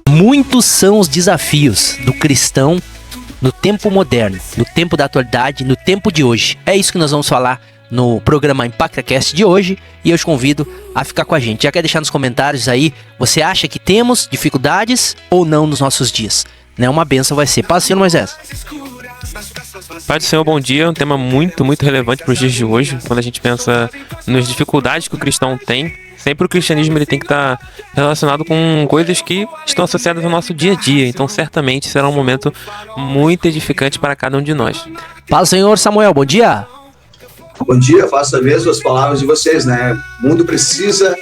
Muitos são os desafios do cristão no tempo moderno, no tempo da atualidade, no tempo de hoje. É isso que nós vamos falar no programa ImpactaCast de hoje e eu te convido a ficar com a gente. Já quer deixar nos comentários aí, você acha que temos dificuldades ou não nos nossos dias? Né? Uma bênção vai ser. Paz do Senhor, Moisés. Pai do Senhor, bom dia. Um tema muito relevante para os dias de hoje. Quando a gente pensa nas dificuldades que o cristão tem, sempre o cristianismo ele tem que estar relacionado com coisas que estão associadas ao nosso dia a dia. Então, certamente, será um momento muito edificante para cada um de nós. Paz do Senhor, Samuel. Bom dia. Bom dia, faço as mesmas palavras de vocês, né? O mundo precisa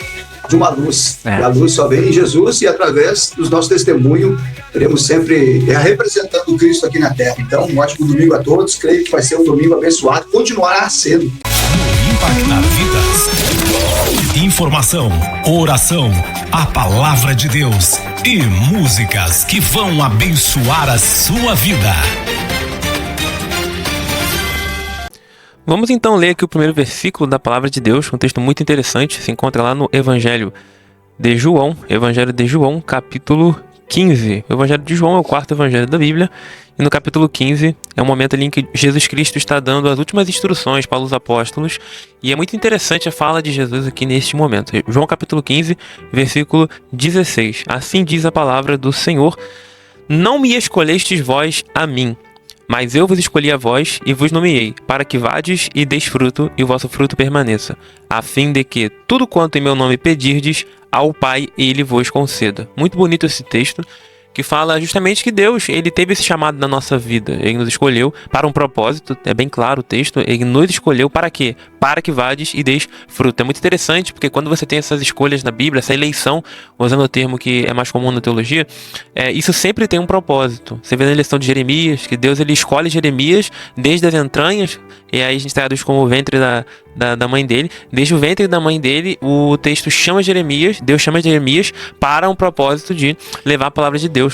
de uma luz. E a luz só vem em Jesus e através dos nossos testemunhos teremos sempre representando o Cristo aqui na Terra. Então, um ótimo domingo a todos. Creio que vai ser um domingo abençoado. Continuará sendo. No Impactar Vidas. Informação, oração, a palavra de Deus e músicas que vão abençoar a sua vida. Vamos então ler aqui o primeiro versículo da Palavra de Deus, um texto muito interessante, se encontra lá no Evangelho de João, capítulo 15. O Evangelho de João é o quarto evangelho da Bíblia, e no capítulo 15 é um momento ali em que Jesus Cristo está dando as últimas instruções para os apóstolos, e é muito interessante a fala de Jesus aqui neste momento. João capítulo 15, versículo 16. Assim diz a palavra do Senhor: não me escolhestes vós a mim, mas eu vos escolhi a vós e vos nomeei, para que vades e deis fruto, e o vosso fruto permaneça, a fim de que tudo quanto em meu nome pedirdes ao Pai, ele vos conceda. Muito bonito esse texto, que fala justamente que Deus, ele teve esse chamado na nossa vida. Ele nos escolheu para um propósito, é bem claro o texto, ele nos escolheu para quê? Para que vades e deis fruto. É muito interessante, porque quando você tem essas escolhas na Bíblia, essa eleição, usando o termo que é mais comum na teologia, isso sempre tem um propósito. Você vê na eleição de Jeremias, que Deus ele escolhe Jeremias desde as entranhas, e aí a gente traduz como o ventre da mãe dele. Desde o ventre da mãe dele, o texto chama Jeremias, Deus chama Jeremias para um propósito de levar a palavra de Deus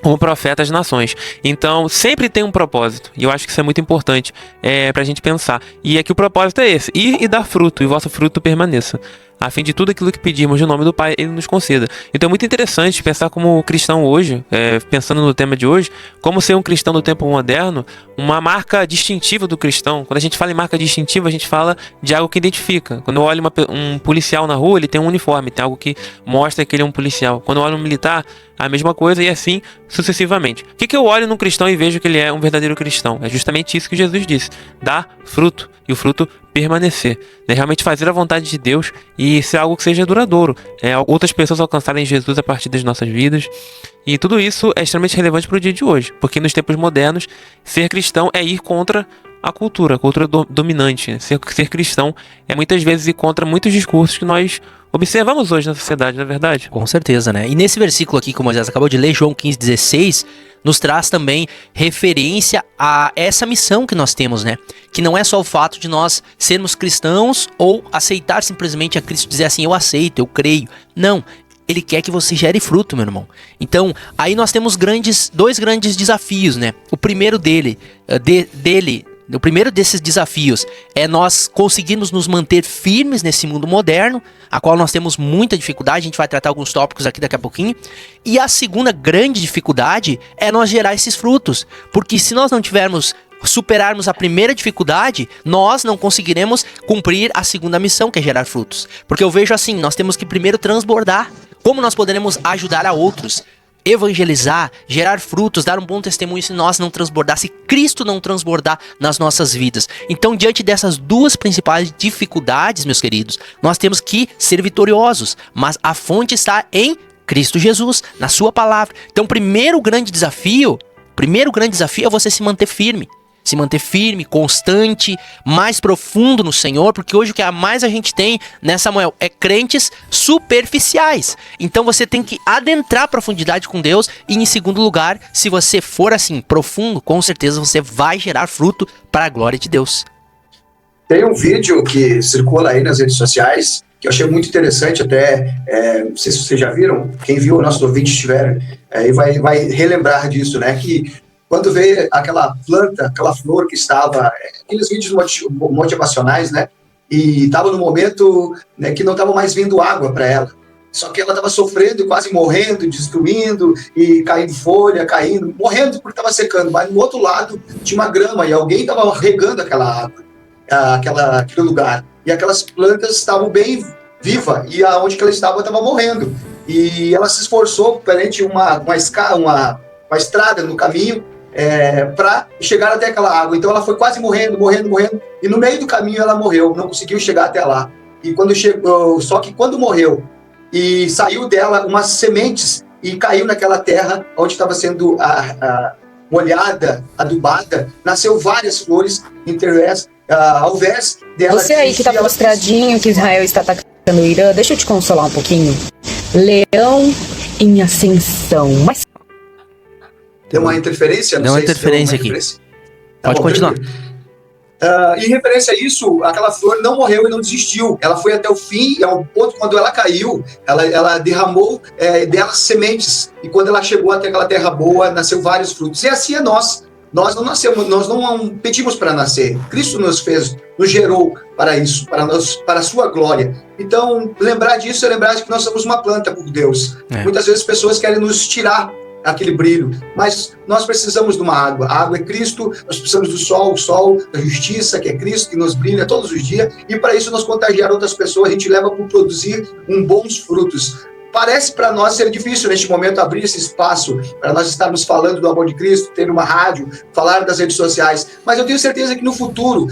como profeta às nações. Então, sempre tem um propósito. E eu acho que isso é muito importante pra gente pensar. E aqui o propósito é esse: ir e dar fruto, e o vosso fruto permaneça, a fim de tudo aquilo que pedirmos no nome do Pai, Ele nos conceda. Então é muito interessante pensar como cristão hoje, pensando no tema de hoje, como ser um cristão do tempo moderno, uma marca distintiva do cristão. Quando a gente fala em marca distintiva, a gente fala de algo que identifica. Quando eu olho um policial na rua, ele tem um uniforme, tem algo que mostra que ele é um policial. Quando eu olho um militar, a mesma coisa, e assim sucessivamente. O que eu olho num cristão e vejo que ele é um verdadeiro cristão? É justamente isso que Jesus disse: dar fruto, e o fruto permanecer, né? Realmente fazer a vontade de Deus e ser algo que seja duradouro, outras pessoas alcançarem Jesus a partir das nossas vidas. E tudo isso é extremamente relevante para o dia de hoje, porque nos tempos modernos, ser cristão é ir contra a cultura dominante. Ser cristão é muitas vezes ir contra muitos discursos que nós observamos hoje na sociedade, não é verdade? Com certeza, né? E nesse versículo aqui que o Moisés acabou de ler, João 15,16, nos traz também referência a essa missão que nós temos, né? Que não é só o fato de nós sermos cristãos ou aceitar simplesmente a Cristo, dizer assim: eu aceito, eu creio. Não. Ele quer que você gere fruto, meu irmão. Então, aí nós temos dois grandes desafios, né? O primeiro o primeiro desses desafios é nós conseguirmos nos manter firmes nesse mundo moderno, a qual nós temos muita dificuldade. A gente vai tratar alguns tópicos aqui daqui a pouquinho. E a segunda grande dificuldade é nós gerar esses frutos, porque se nós não superarmos a primeira dificuldade, nós não conseguiremos cumprir a segunda missão, que é gerar frutos. Porque eu vejo assim, nós temos que primeiro transbordar. Como nós poderemos ajudar a outros? Evangelizar, gerar frutos, dar um bom testemunho se nós não transbordar, se Cristo não transbordar nas nossas vidas. Então, diante dessas duas principais dificuldades, meus queridos, nós temos que ser vitoriosos, mas a fonte está em Cristo Jesus, na sua palavra. Então, o primeiro grande desafio é você se manter firme. Se manter firme, constante, mais profundo no Senhor, porque hoje o que mais a gente tem, né, Samuel, é crentes superficiais. Então você tem que adentrar a profundidade com Deus, e em segundo lugar, se você for assim, profundo, com certeza você vai gerar fruto para a glória de Deus. Tem um vídeo que circula aí nas redes sociais, que eu achei muito interessante, até, não sei se vocês já viram, quem viu, nossos ouvintes tiveram, e vai relembrar disso, né, que quando vê aquela planta, aquela flor que estava, aqueles vídeos motivacionais, né? E estava no momento, né, que não estava mais vindo água para ela. Só que ela estava sofrendo, quase morrendo, destruindo, e caindo folha, caindo, morrendo porque estava secando. Mas no outro lado tinha uma grama e alguém estava regando aquela água, aquele lugar. E aquelas plantas estavam bem vivas, e aonde que ela estava morrendo. E ela se esforçou perante uma estrada no caminho, para chegar até aquela água. Então ela foi quase morrendo, e no meio do caminho ela morreu, não conseguiu chegar até lá. E quando chegou, só que quando morreu, e saiu dela umas sementes, e caiu naquela terra onde estava sendo molhada, adubada, nasceu várias flores, ao invés dela... Você aí que está frustradinho que Israel está atacando o Irã, deixa eu te consolar um pouquinho. Leão em ascensão, mas... Deu uma interferência? Deu uma interferência aqui. Pode continuar. Em referência a isso, aquela flor não morreu e não desistiu. Ela foi até o fim, e ao ponto, quando ela caiu, ela derramou delas sementes. E quando ela chegou até aquela terra boa, nasceu vários frutos. E assim é nós. Nós não nascemos, nós não pedimos para nascer. Cristo nos fez, nos gerou para isso, para a sua glória. Então, lembrar disso é lembrar de que nós somos uma planta por Deus. Muitas vezes pessoas querem nos tirar aquele brilho, mas nós precisamos de uma água. A água é Cristo, nós precisamos do sol, o sol da justiça, que é Cristo, que nos brilha todos os dias, e para isso nós contagiar outras pessoas, a gente leva para produzir bons frutos. Parece para nós ser difícil neste momento abrir esse espaço para nós estarmos falando do amor de Cristo, ter uma rádio, falar das redes sociais, mas eu tenho certeza que no futuro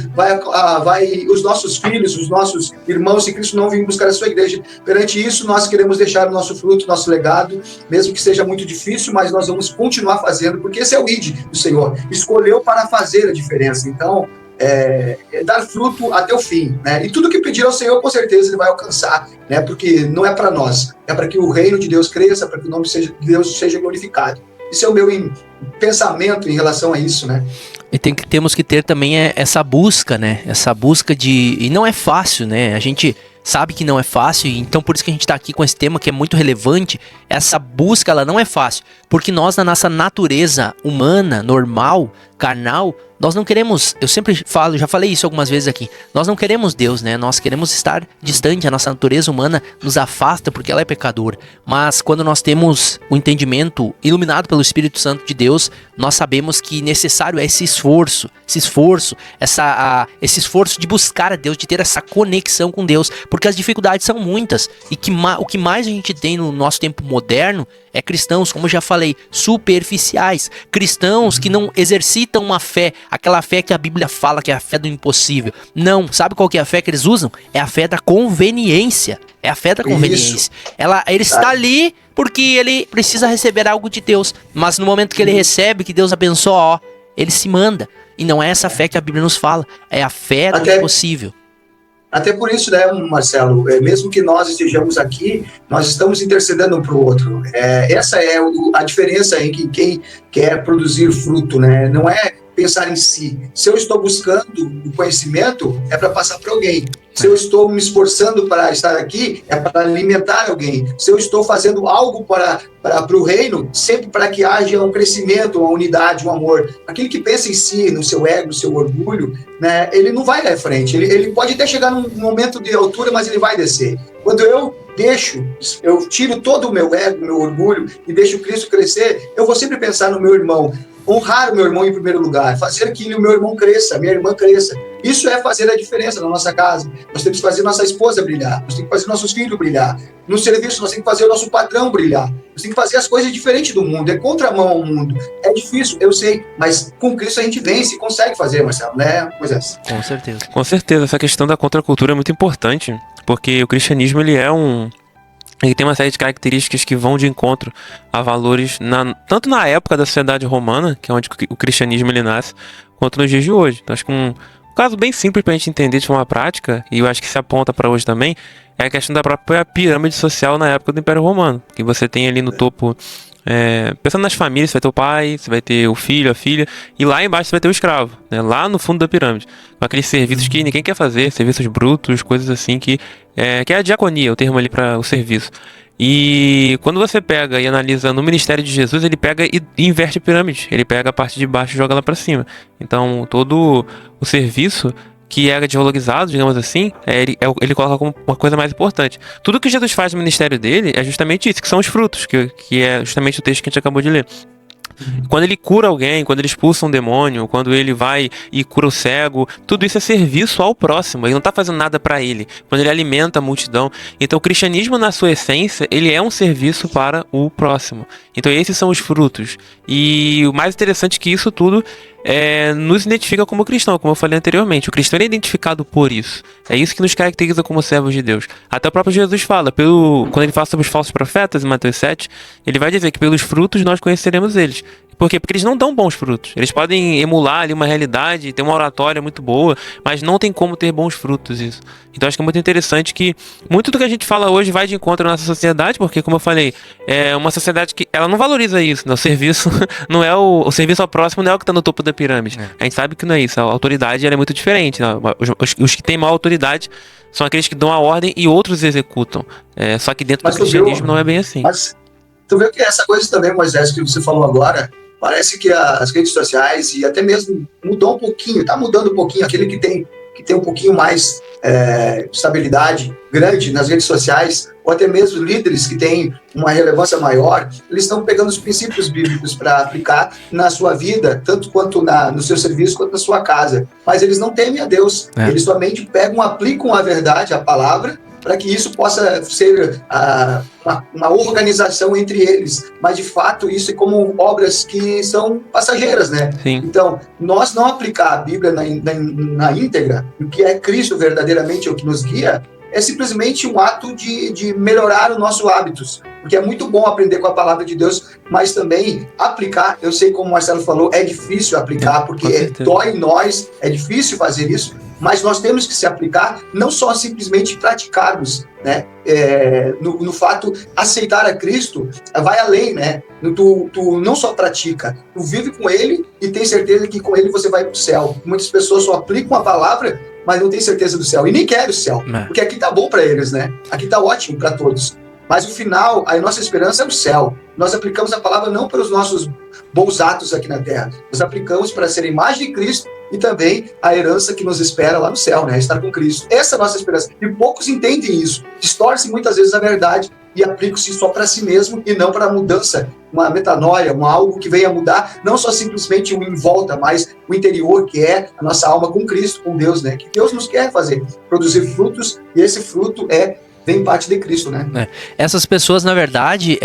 os nossos filhos, os nossos irmãos, se Cristo não vir buscar a sua igreja, perante isso nós queremos deixar o nosso fruto, nosso legado, mesmo que seja muito difícil, mas nós vamos continuar fazendo, porque esse é o ID do Senhor, escolheu para fazer a diferença. Então, dar fruto até o fim, né? E tudo que pedir ao Senhor, com certeza Ele vai alcançar, né? Porque não é para nós, é para que o reino de Deus cresça, para que o nome de Deus seja glorificado. Esse é o meu pensamento em relação a isso, né? E temos que ter também essa busca, né? Essa busca e não é fácil, né? A gente sabe que não é fácil, então por isso que a gente está aqui com esse tema que é muito relevante. Essa busca, ela não é fácil, porque nós, na nossa natureza humana, normal, carnal, nós não queremos, eu sempre falo, já falei isso algumas vezes aqui, nós não queremos Deus, né? Nós queremos estar distante, a nossa natureza humana nos afasta porque ela é pecadora. Mas quando nós temos o entendimento iluminado pelo Espírito Santo de Deus, nós sabemos que necessário é esse esforço de buscar a Deus, de ter essa conexão com Deus, porque as dificuldades são muitas, e o que mais a gente tem no nosso tempo moderno é cristãos, como eu já falei, superficiais, cristãos que não exercitam uma fé, aquela fé que a Bíblia fala que é a fé do impossível. Não, sabe qual que é a fé que eles usam? É a fé da conveniência. É a fé da conveniência. Ele está ali porque ele precisa receber algo de Deus, mas no momento que ele recebe, que Deus abençoa, ele se manda. E não é essa fé que a Bíblia nos fala, é a fé do impossível. Até por isso, né, Marcelo, mesmo que nós estejamos aqui, nós estamos intercedendo um para o outro. Essa é a diferença em que quem quer produzir fruto, né? Não é pensar em si. Se eu estou buscando o conhecimento, é para passar para alguém. Se eu estou me esforçando para estar aqui, é para alimentar alguém. Se eu estou fazendo algo para o reino, sempre para que haja um crescimento, uma unidade, um amor. Aquele que pensa em si, no seu ego, no seu orgulho, né, ele não vai à frente. Ele pode até chegar num momento de altura, mas ele vai descer. Quando eu tiro todo o meu ego, meu orgulho e deixo Cristo crescer, eu vou sempre pensar no meu irmão. Honrar o meu irmão em primeiro lugar, fazer que o meu irmão cresça, minha irmã cresça. Isso é fazer a diferença na nossa casa. Nós temos que fazer nossa esposa brilhar, nós temos que fazer nossos filhos brilhar. No serviço, nós temos que fazer o nosso patrão brilhar. Nós temos que fazer as coisas diferentes do mundo, é contramão ao mundo. É difícil, eu sei, mas com Cristo a gente vence e consegue fazer, Marcelo, né, Moisés? Com certeza. Com certeza, essa questão da contracultura é muito importante, porque o cristianismo, ele tem uma série de características que vão de encontro a valores, tanto na época da sociedade romana, que é onde o cristianismo ele nasce, quanto nos dias de hoje. Então, acho que um caso bem simples para a gente entender de forma prática, e eu acho que se aponta para hoje também, é a questão da própria pirâmide social na época do Império Romano, que você tem ali no topo, pensando nas famílias, você vai ter o pai, você vai ter o filho, a filha, e lá embaixo você vai ter o escravo, né, lá no fundo da pirâmide, com aqueles serviços que ninguém quer fazer, serviços brutos, coisas assim que é a diaconia, o termo ali para o serviço. E quando você pega e analisa no ministério de Jesus, ele pega e inverte a pirâmide, ele pega a parte de baixo e joga lá para cima. Então todo o serviço que era desvalorizado, digamos assim, ele coloca como uma coisa mais importante. Tudo que Jesus faz no ministério dele é justamente isso, que são os frutos, que é justamente o texto que a gente acabou de ler. Quando ele cura alguém, quando ele expulsa um demônio, quando ele vai e cura o cego, tudo isso é serviço ao próximo. Ele não está fazendo nada para ele. Quando ele alimenta a multidão. Então o cristianismo, na sua essência, ele é um serviço para o próximo. Então esses são os frutos. E o mais interessante que isso tudo nos identifica como cristão, como eu falei anteriormente. O cristão é identificado por isso. É isso que nos caracteriza como servos de Deus. Até o próprio Jesus fala, quando ele fala sobre os falsos profetas, em Mateus 7, ele vai dizer que pelos frutos nós conheceremos eles. Por quê? Porque eles não dão bons frutos. Eles podem emular ali uma realidade, ter uma oratória muito boa, mas não tem como ter bons frutos isso. Então acho que é muito interessante que muito do que a gente fala hoje vai de encontro à nossa sociedade, porque, como eu falei, é uma sociedade que ela não valoriza isso, né? O serviço não é o serviço ao próximo não é o que está no topo da pirâmide. A gente sabe que não é isso. A autoridade ela é muito diferente, né? Os que têm maior autoridade são aqueles que dão a ordem e outros executam. Só que dentro do cristianismo não é bem assim. Mas tu vê que essa coisa também, Moisés, que você falou agora, parece que as redes sociais e até mesmo mudou um pouquinho, está mudando um pouquinho, aquele que tem um pouquinho mais estabilidade grande nas redes sociais, ou até mesmo líderes que têm uma relevância maior, eles estão pegando os princípios bíblicos para aplicar na sua vida, tanto quanto no seu serviço, quanto na sua casa. Mas eles não temem a Deus, eles somente aplicam a verdade, a palavra, para que isso possa ser uma organização entre eles. Mas, de fato, isso é como obras que são passageiras, né? Sim. Então, nós não aplicar a Bíblia na íntegra, o que é Cristo verdadeiramente, o que nos guia, é simplesmente um ato de melhorar os nossos hábitos. Porque é muito bom aprender com a palavra de Deus, mas também aplicar, eu sei como o Marcelo falou, é difícil aplicar, porque dói em nós, é difícil fazer isso, mas nós temos que se aplicar, não só simplesmente praticarmos, né? No fato, aceitar a Cristo vai além, né? Tu não só pratica, tu vive com Ele e tem certeza que com Ele você vai para o céu. Muitas pessoas só aplicam a palavra, mas não tem certeza do céu, e nem querem o céu, porque aqui tá bom para eles, né? Aqui tá ótimo para todos. Mas o final, a nossa esperança é o céu. Nós aplicamos a palavra não pelos nossos bons atos aqui na terra, nós aplicamos para ser a imagem de Cristo e também a herança que nos espera lá no céu, né? Estar com Cristo. Essa é a nossa esperança. E poucos entendem isso. Distorcem muitas vezes a verdade e aplicam-se só para si mesmo e não para a mudança, uma metanoia, algo que venha mudar, não só simplesmente o em volta, mas o interior, que é a nossa alma com Cristo, com Deus, né? Que Deus nos quer fazer, produzir frutos, e esse fruto vem parte de Cristo, né? Essas pessoas, na verdade,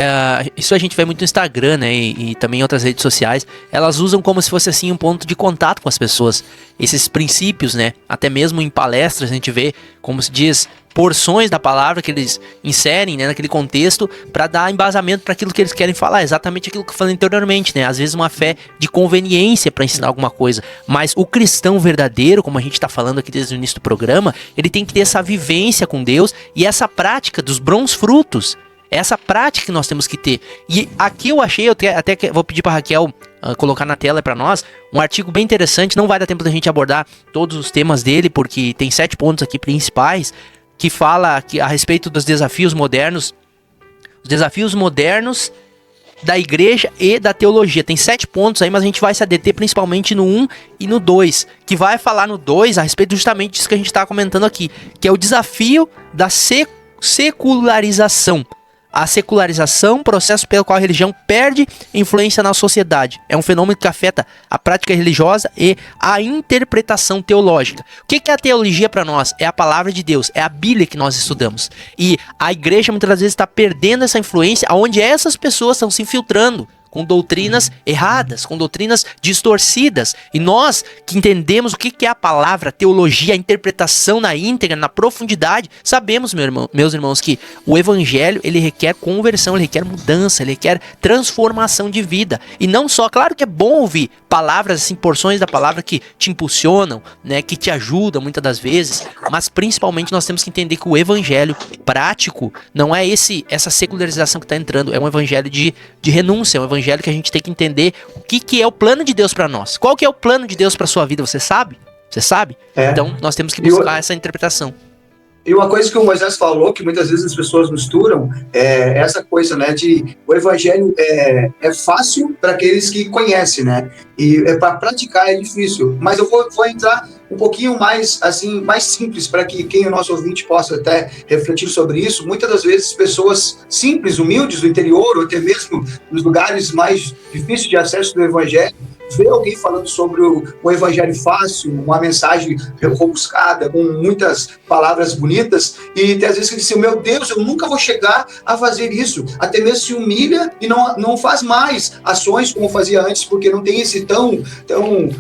isso a gente vê muito no Instagram, né? E também em outras redes sociais, elas usam como se fosse assim um ponto de contato com as pessoas. Esses princípios, né? Até mesmo em palestras a gente vê, como se diz, porções da palavra que eles inserem, né, naquele contexto para dar embasamento para aquilo que eles querem falar, exatamente aquilo que eu falei anteriormente, né? Às vezes uma fé de conveniência para ensinar alguma coisa, mas o cristão verdadeiro, como a gente está falando aqui desde o início do programa, ele tem que ter essa vivência com Deus e essa prática dos bons frutos. Essa prática que nós temos que ter. E aqui eu achei, até vou pedir para Raquel colocar na tela para nós, um artigo bem interessante. Não vai dar tempo da gente abordar todos os temas dele, porque tem 7 pontos aqui principais, que fala a respeito dos desafios modernos. Os desafios modernos da igreja e da teologia. Tem 7 pontos aí, mas a gente vai se adeter principalmente no 1 e no 2, que vai falar no 2 a respeito justamente disso que a gente está comentando aqui, que é o desafio da secularização. A secularização, processo pelo qual a religião perde influência na sociedade. É um fenômeno que afeta a prática religiosa e a interpretação teológica. O que é a teologia para nós? É a palavra de Deus, é a Bíblia que nós estudamos. E a igreja muitas vezes está perdendo essa influência, onde essas pessoas estão se infiltrando com doutrinas erradas, com doutrinas distorcidas. E nós que entendemos o que é a palavra, a teologia, a interpretação na íntegra, na profundidade, sabemos, meus irmãos, que o evangelho, ele requer conversão, ele requer mudança, ele requer transformação de vida. E não só, claro que é bom ouvir palavras, assim, porções da palavra que te impulsionam, né, que te ajudam muitas das vezes, mas principalmente nós temos que entender que o evangelho prático não é essa secularização que está entrando, é um evangelho de renúncia, é um evangelho que a gente tem que entender o que é o plano de Deus para nós. Qual que é o plano de Deus para sua vida? Você sabe? Você sabe? Então nós temos que buscar essa interpretação. E uma coisa que o Moisés falou, que muitas vezes as pessoas misturam, é essa coisa, né, de o evangelho é fácil para aqueles que conhecem, né, e para praticar é difícil. Mas eu vou entrar um pouquinho mais, assim, mais simples, para que quem é o nosso ouvinte possa até refletir sobre isso. Muitas das vezes pessoas simples, humildes do interior, ou até mesmo nos lugares mais difíceis de acesso do evangelho, ver alguém falando sobre o evangelho fácil, uma mensagem rebuscada, com muitas palavras bonitas, e às vezes ele diz, meu Deus, eu nunca vou chegar a fazer isso, até mesmo se humilha e não faz mais ações como fazia antes, porque não tem esse tão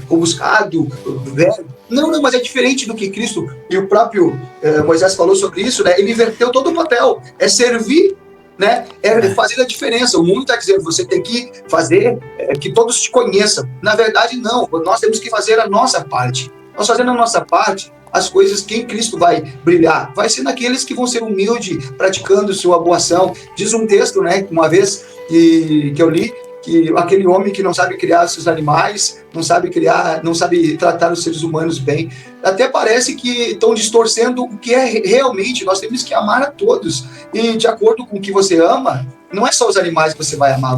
rebuscado, velho. Não, mas é diferente do que Cristo, e o próprio Moisés falou sobre isso, né? Ele inverteu todo o papel, é servir, né? É fazer a diferença. O mundo está dizendo, você tem que fazer que todos te conheçam. Na verdade, não. Nós temos que fazer a nossa parte. Nós fazendo a nossa parte, as coisas que em Cristo vai brilhar. Vai ser naqueles que vão ser humildes, praticando sua boa ação. Diz um texto, né, uma vez que eu li, que aquele homem que não sabe criar seus animais, não sabe tratar os seres humanos bem, até parece que estão distorcendo o que é realmente. Nós temos que amar a todos, e de acordo com o que você ama, não é só os animais que você vai amar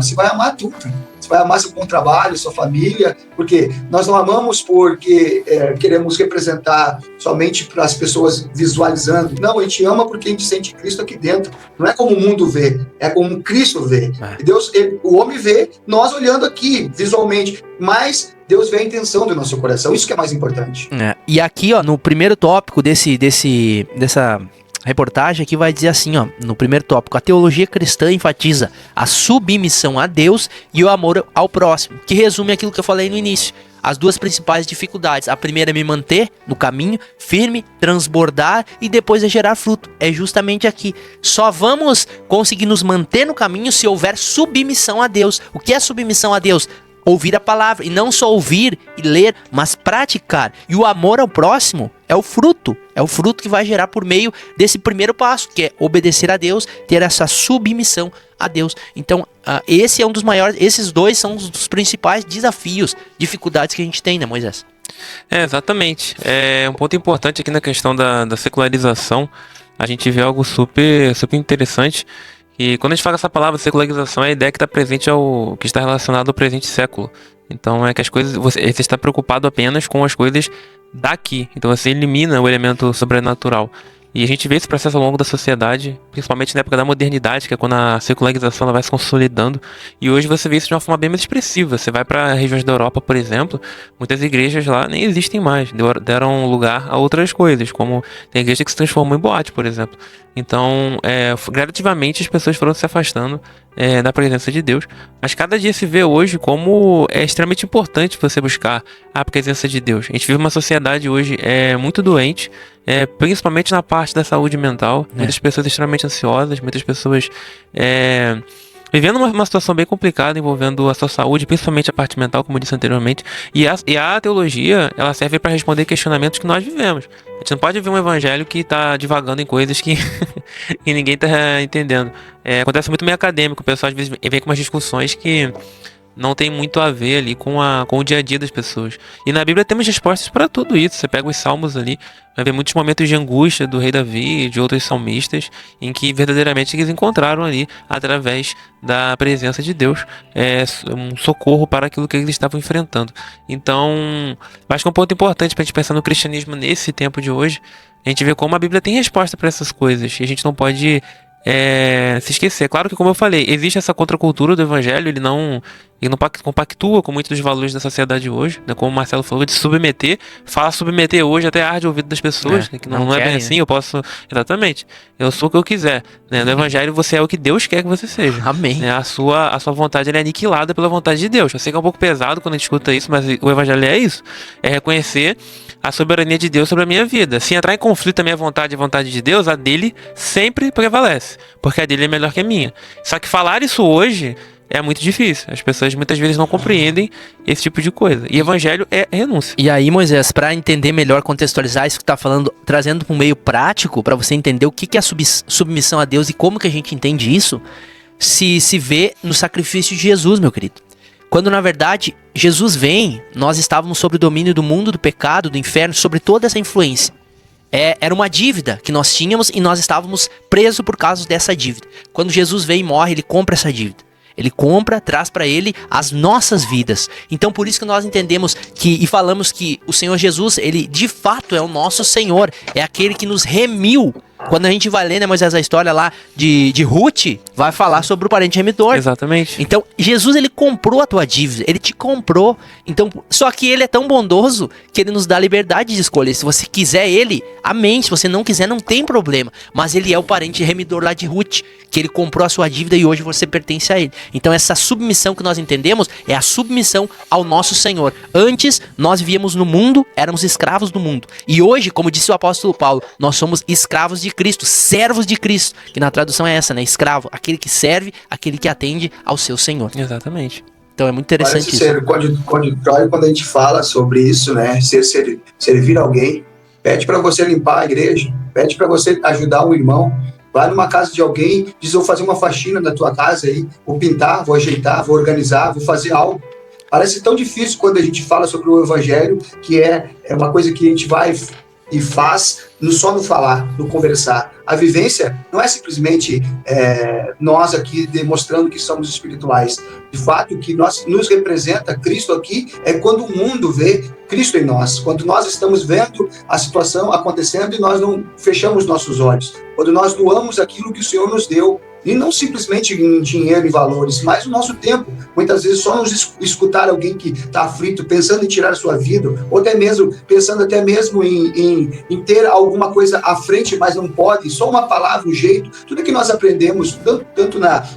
tudo. Você vai amar seu bom trabalho, sua família, porque nós não amamos porque queremos representar somente para as pessoas visualizando. Não, a gente ama porque a gente sente Cristo aqui dentro. Não é como o mundo vê, é como Cristo vê. Deus, o homem vê, nós olhando aqui visualmente, mas Deus vê a intenção do nosso coração. Isso que é mais importante. E aqui, ó, no primeiro tópico dessa reportagem aqui vai dizer assim, ó, no primeiro tópico: a teologia cristã enfatiza a submissão a Deus e o amor ao próximo, que resume aquilo que eu falei no início. As duas principais dificuldades: a primeira é me manter no caminho, firme, transbordar, e depois é gerar fruto. É justamente aqui. Só vamos conseguir nos manter no caminho se houver submissão a Deus. O que é submissão a Deus? Ouvir a palavra, e não só ouvir e ler, mas praticar. E o amor ao próximo é o fruto que vai gerar por meio desse primeiro passo, que é obedecer a Deus, ter essa submissão a Deus. Então, esse é um dos maiores, esses dois são os principais desafios, dificuldades que a gente tem, né, Moisés? Exatamente. É um ponto importante aqui na questão da secularização. A gente vê algo super, super interessante. E quando a gente fala essa palavra secularização, é a ideia que está presente que está relacionado ao presente século. Então é que as coisas, você está preocupado apenas com as coisas daqui. Então você elimina o elemento sobrenatural. E a gente vê esse processo ao longo da sociedade, principalmente na época da modernidade, que é quando a secularização ela vai se consolidando. E hoje você vê isso de uma forma bem mais expressiva. Você vai para regiões da Europa, por exemplo, muitas igrejas lá nem existem mais, deram lugar a outras coisas, como tem igreja que se transformou em boate, por exemplo. Então, gradativamente as pessoas foram se afastando da presença de Deus. Mas cada dia se vê hoje como é extremamente importante você buscar a presença de Deus. A gente vive uma sociedade hoje muito doente, principalmente na parte da saúde mental. Muitas pessoas extremamente ansiosas, muitas pessoas vivendo uma situação bem complicada envolvendo a sua saúde, principalmente a parte mental, como eu disse anteriormente. E a teologia, ela serve para responder questionamentos que nós vivemos. A gente não pode ver um evangelho que está divagando em coisas que ninguém está entendendo. Acontece muito meio acadêmico, o pessoal às vezes vem com umas discussões que não tem muito a ver ali com o dia a dia das pessoas. E na Bíblia temos respostas para tudo isso. Você pega os salmos ali, vai ver muitos momentos de angústia do rei Davi e de outros salmistas, em que verdadeiramente eles encontraram ali, através da presença de Deus, um socorro para aquilo que eles estavam enfrentando. Então, acho que é um ponto importante para a gente pensar no cristianismo nesse tempo de hoje. A gente vê como a Bíblia tem resposta para essas coisas, e a gente não pode se esquecer. Claro que, como eu falei, existe essa contracultura do evangelho, ele não compactua com muitos dos valores da sociedade hoje, né? Como o Marcelo falou, de submeter. Fala submeter hoje até arde o ouvido das pessoas, né? Que não é bem assim, eu posso... Exatamente. Eu sou o que eu quiser, né? No evangelho você é o que Deus quer que você seja. Amém. Né? A sua vontade é aniquilada pela vontade de Deus. Eu sei que é um pouco pesado quando a gente escuta isso, mas o evangelho é isso. É reconhecer a soberania de Deus sobre a minha vida. Se entrar em conflito a minha vontade e a vontade de Deus, a dele sempre prevalece, porque a dele é melhor que a minha. Só que falar isso hoje é muito difícil. As pessoas muitas vezes não compreendem esse tipo de coisa. E evangelho é renúncia. E aí, Moisés, para entender melhor, contextualizar isso que tá falando, trazendo para um meio prático, para você entender o que é a submissão a Deus e como que a gente entende isso, se vê no sacrifício de Jesus, meu querido. Quando, na verdade, Jesus vem, nós estávamos sob o domínio do mundo, do pecado, do inferno, sobre toda essa influência. Era uma dívida que nós tínhamos e nós estávamos presos por causa dessa dívida. Quando Jesus vem e morre, ele compra essa dívida. Ele compra, traz para ele as nossas vidas. Então por isso que nós entendemos e falamos que o Senhor Jesus, ele de fato é o nosso Senhor. É aquele que nos remiu. Quando a gente vai ler, né, Moisés, a história lá de Ruth, vai falar sobre o parente remidor. Exatamente. Então, Jesus, ele comprou a tua dívida, ele te comprou. Então, só que ele é tão bondoso que ele nos dá a liberdade de escolher. Se você quiser ele, amém. Se você não quiser, não tem problema. Mas ele é o parente remidor lá de Ruth, que ele comprou a sua dívida e hoje você pertence a ele. Então, essa submissão que nós entendemos é a submissão ao nosso Senhor. Antes, nós vivíamos no mundo, éramos escravos do mundo. E hoje, como disse o apóstolo Paulo, nós somos escravos de Cristo, servos de Cristo, que na tradução é essa, né? Escravo, aquele que serve, aquele que atende ao seu Senhor. Exatamente. Então é muito interessante isso. Ser quando a gente fala sobre isso, né? Servir alguém, pede para você limpar a igreja, pede para você ajudar um irmão, vai numa casa de alguém, diz: vou fazer uma faxina na tua casa aí, vou pintar, vou ajeitar, vou organizar, vou fazer algo. Parece tão difícil quando a gente fala sobre o evangelho, que é uma coisa que a gente vai e faz só no falar, no conversar. A vivência não é simplesmente nós aqui demonstrando que somos espirituais. De fato, o que nos representa Cristo aqui é quando o mundo vê Cristo em nós. Quando nós estamos vendo a situação acontecendo e nós não fechamos nossos olhos. Quando nós doamos aquilo que o Senhor nos deu. E não simplesmente em dinheiro e valores, mas o nosso tempo. Muitas vezes só nos escutar alguém que está aflito, pensando em tirar a sua vida, ou até mesmo pensando em ter alguma coisa à frente, mas não pode, só uma palavra, um jeito, tudo que nós aprendemos, tanto na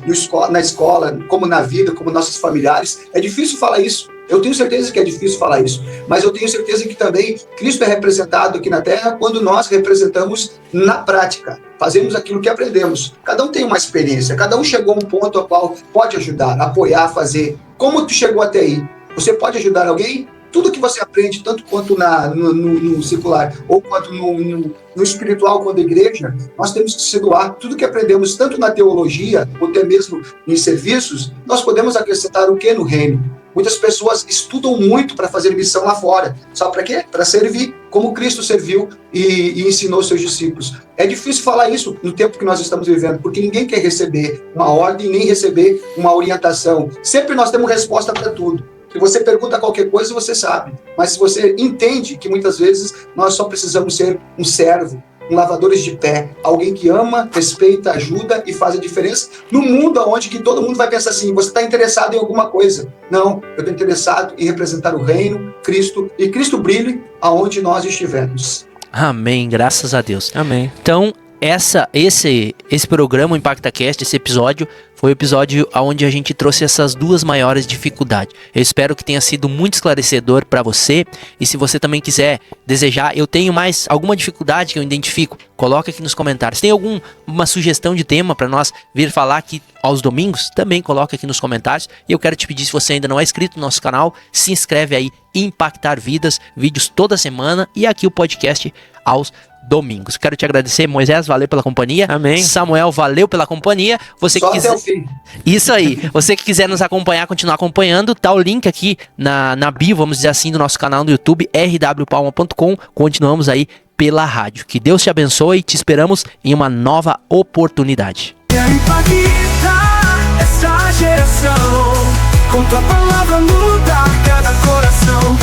escola, como na vida, como nossos familiares, é difícil falar isso. Eu tenho certeza que é difícil falar isso, mas eu tenho certeza que também Cristo é representado aqui na Terra quando nós representamos na prática. Fazemos aquilo que aprendemos. Cada um tem uma experiência, cada um chegou a um ponto ao qual pode ajudar, apoiar, fazer. Como tu chegou até aí? Você pode ajudar alguém? Tudo que você aprende, tanto quanto no secular, ou quanto no espiritual, quanto na igreja, nós temos que se doar. Tudo que aprendemos, tanto na teologia, ou até mesmo em serviços, nós podemos acrescentar o que no reino? Muitas pessoas estudam muito para fazer missão lá fora. Sabe para quê? Para servir, como Cristo serviu e ensinou seus discípulos. É difícil falar isso no tempo que nós estamos vivendo, porque ninguém quer receber uma ordem, nem receber uma orientação. Sempre nós temos resposta para tudo. Se você pergunta qualquer coisa, você sabe. Mas se você entende que muitas vezes nós só precisamos ser um servo, um lavadores de pé, alguém que ama, respeita, ajuda e faz a diferença no mundo onde que todo mundo vai pensar assim: você está interessado em alguma coisa. Não, eu estou interessado em representar o reino, Cristo, e Cristo brilhe aonde nós estivermos. Amém, graças a Deus. Amém. Então, esse programa, o ImpactaCast, esse episódio, foi o episódio onde a gente trouxe essas duas maiores dificuldades. Eu espero que tenha sido muito esclarecedor para você. E se você também quiser desejar, eu tenho mais alguma dificuldade que eu identifico, coloca aqui nos comentários. Tem alguma sugestão de tema para nós vir falar aqui aos domingos? Também coloca aqui nos comentários. E eu quero te pedir, se você ainda não é inscrito no nosso canal, se inscreve aí, Impactar Vidas, vídeos toda semana e aqui o podcast aos domingos. Quero te agradecer, Moisés, valeu pela companhia. Amém. Samuel, valeu pela companhia. Você que quiser... Isso aí. Você que quiser nos acompanhar, continuar acompanhando, tá o link aqui na bio, vamos dizer assim, do nosso canal no YouTube, rwpalma.com. Continuamos aí pela rádio. Que Deus te abençoe e te esperamos em uma nova oportunidade. Essa geração, com tua palavra mudar cada coração.